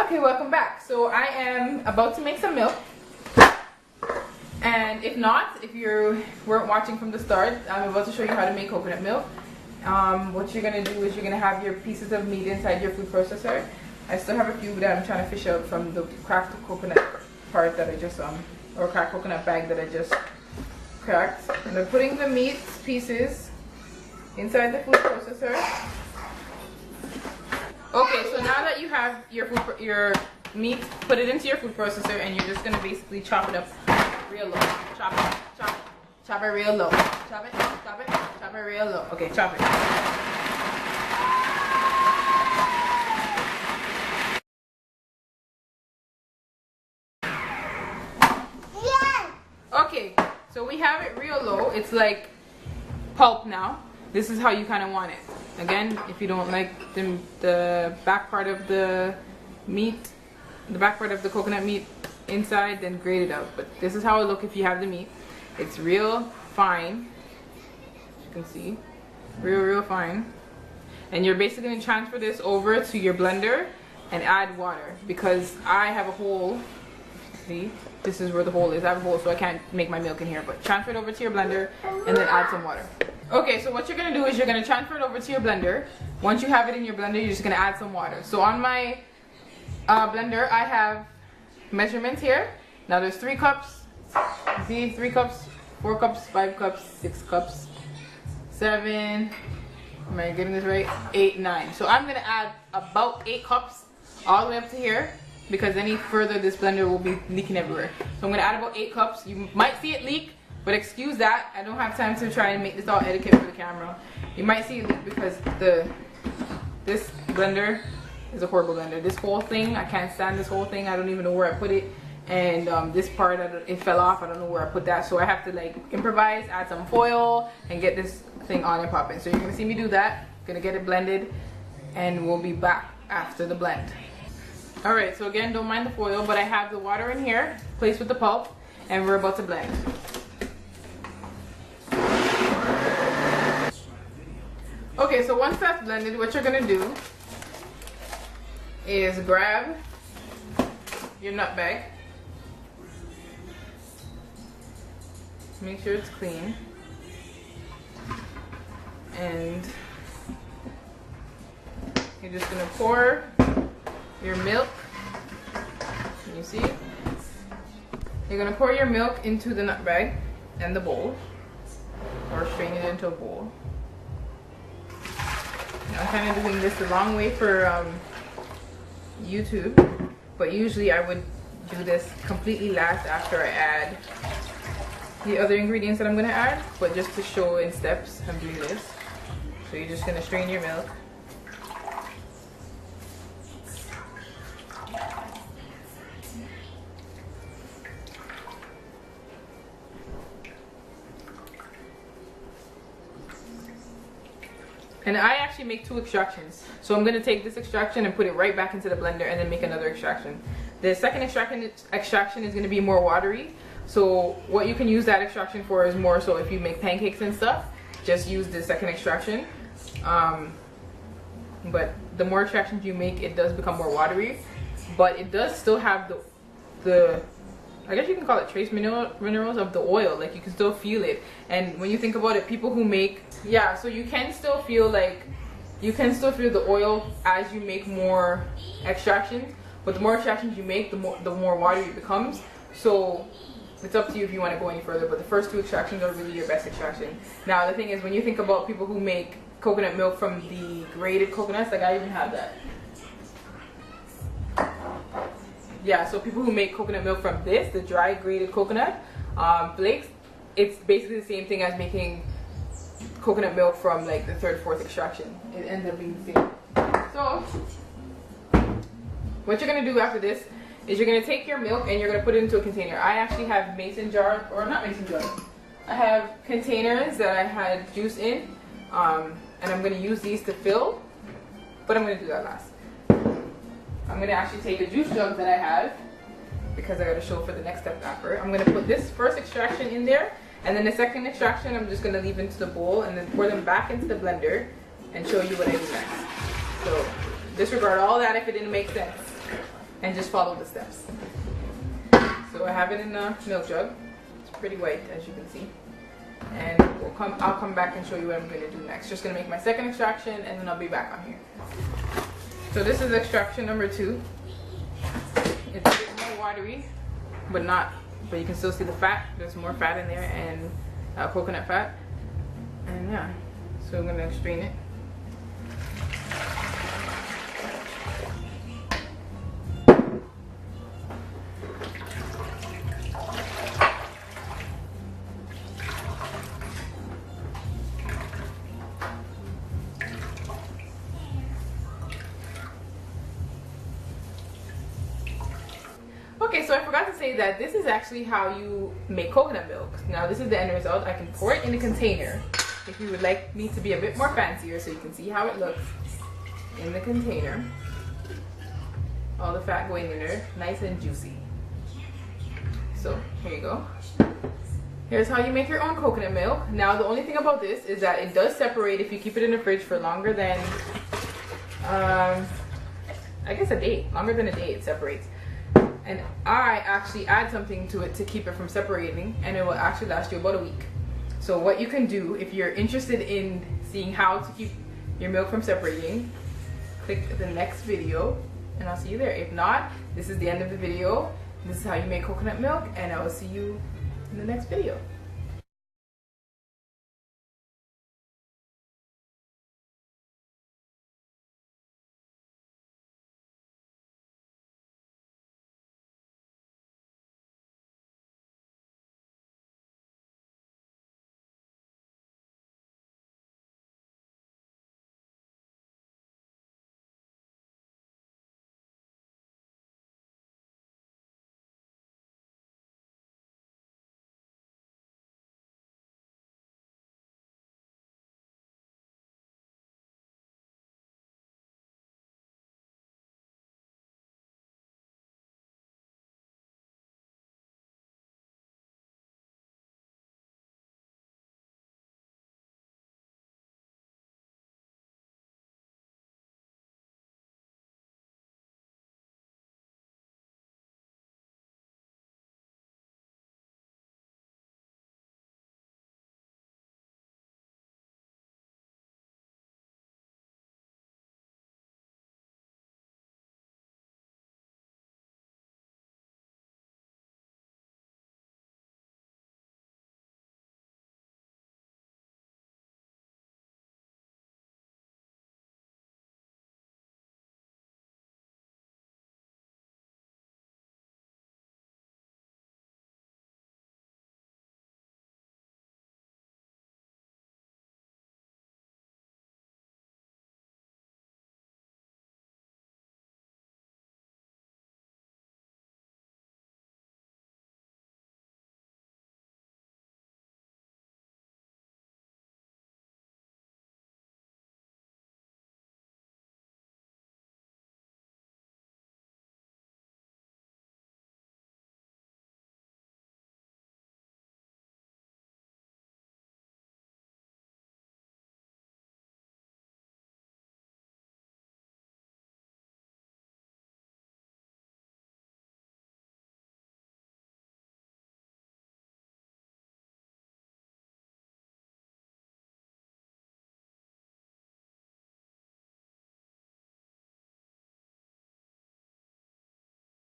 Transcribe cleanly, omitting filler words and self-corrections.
Okay, welcome back. So I am about to make some milk. And if not, if you weren't watching from the start, I'm about to show you how to make coconut milk. What you're going to do is you're going to have your pieces of meat inside your food processor. I still have a few that I'm trying to fish out from the cracked coconut part that I just, or cracked coconut bag that I just cracked. And I'm putting the meat pieces inside the food processor. Okay, so now that you have your meat, put it into your food processor, and you're just gonna basically chop it up real low. Chop it, chop it, chop it real low. Chop it, chop it, chop it real low. Okay, chop it. Yeah. Okay, so we have it real low. It's like pulp now. This is how you kind of want it. Again, if you don't like the back part of the meat, the back part of the coconut meat inside, then grate it out. But this is how it looks if you have the meat. It's real fine. You can see, real fine. And you're basically going to transfer this over to your blender and add water, because I have a hole. See, this is where the hole is. I have a hole, so I can't make my milk in here. But transfer it over to your blender and then add some water. Okay, so what you're gonna do is you're gonna transfer it over to your blender. Once you have it in your blender, you're just gonna add some water. So on my blender, I have measurements here. Now there's 3 cups. See, 3 cups, 4 cups, 5 cups, 6 cups, 7. Am I getting this right? 8, 9. So I'm gonna add about 8 cups all the way up to here, because any further this blender will be leaking everywhere. So I'm gonna add about 8 cups. You might see it leak, but excuse that. I don't have time to try and make this all etiquette for the camera. You might see it leak because this blender is a horrible blender. This whole thing, I can't stand this whole thing. I don't even know where I put it. And this part, it fell off. I don't know where I put that. So I have to like improvise, add some foil, and get this thing on and popping. So you're gonna see me do that. Gonna get it blended, and we'll be back after the blend. All right, so again, don't mind the foil, but I have the water in here, placed with the pulp, and we're about to blend. Okay, so once that's blended, what you're gonna do is grab your nut bag. Make sure it's clean. And you're just gonna pour your milk. Can you see? You're gonna pour your milk into the nut bag and the bowl, or strain it into a bowl. I'm kind of doing this the long way for YouTube, but usually I would do this completely last after I add the other ingredients that I'm going to add, but just to show in steps, I'm doing this. So you're just going to strain your milk. And I actually make 2 extractions. So I'm going to take this extraction and put it right back into the blender and then make another extraction. The second extraction is going to be more watery. So what you can use that extraction for is more so if you make pancakes and stuff, just use the second extraction. But the more extractions you make, it does become more watery. But it does still have the I guess you can call it trace minerals of the oil. Like, you can still feel it. And when you think about it, people who make, yeah, so you can still feel like, you can still feel the oil as you make more extractions. But the more extractions you make, the more watery it becomes. So it's up to you if you want to go any further. But the first 2 extractions are really your best extraction. Now the thing is, when you think about people who make coconut milk from the grated coconuts, like I even have that. Yeah, so people who make coconut milk from this, the dry grated coconut flakes, it's basically the same thing as making coconut milk from like the 3rd, 4th extraction. It ends up being the same. So what you're going to do after this is you're going to take your milk and you're going to put it into a container. I actually have mason jars, or not mason jars. I have containers that I had juice in, and I'm going to use these to fill, but I'm going to do that last. I'm going to actually take a juice jug that I have, because I got to show for the next step after. I'm going to put this first extraction in there, and then the second extraction I'm just going to leave into the bowl and then pour them back into the blender and show you what I do next. So disregard all that if it didn't make sense. and just follow the steps. So I have it in a milk jug. It's pretty white, as you can see. And I'll come back and show you what I'm going to do next. Just going to make my second extraction, and then I'll be back on here. So this is extraction number 2. It's a bit more watery, but you can still see the fat. There's more fat in there, and coconut fat. And yeah, so I'm going to strain it. Okay, so I forgot to say that this is actually how you make coconut milk. Now this is the end result. I can pour it in a container if you would like me to be a bit more fancier, so you can see how it looks in the container. All the fat going in there, nice and juicy. So here you go. Here's how you make your own coconut milk. Now the only thing about this is that it does separate if you keep it in the fridge for longer than, I guess a day. Longer than a day it separates. And I actually add something to it to keep it from separating, and it will actually last you about a week. So what you can do if you're interested in seeing how to keep your milk from separating, click the next video and I'll see you there. If not, this is the end of the video. This is how you make coconut milk, and I will see you in the next video.